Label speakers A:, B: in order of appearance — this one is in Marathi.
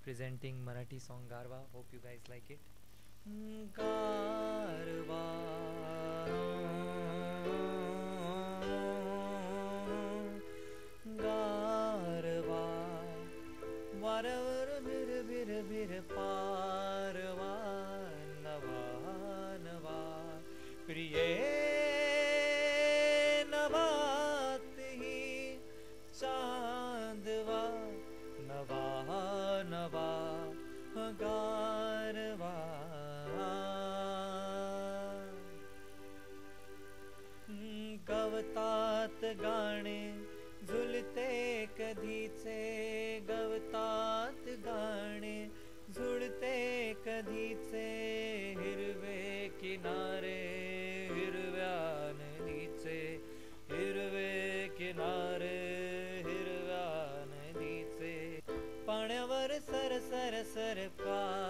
A: presenting Marathi song Garwa. Hope you guys like it. Garwa, Garwa, वारवर भिर भिर भिर पारवा नवा नवा प्रिये नवात ही चांदवा नवा नवा गारवा गवतात गाणे झुलते कधीचे गवतात गाणे झुलते कधीचे हिरवे किनारे हिरव्या नदीचे हिरवे किनारे हिरव्या नदीचे पाण्यावर सर सर सरकार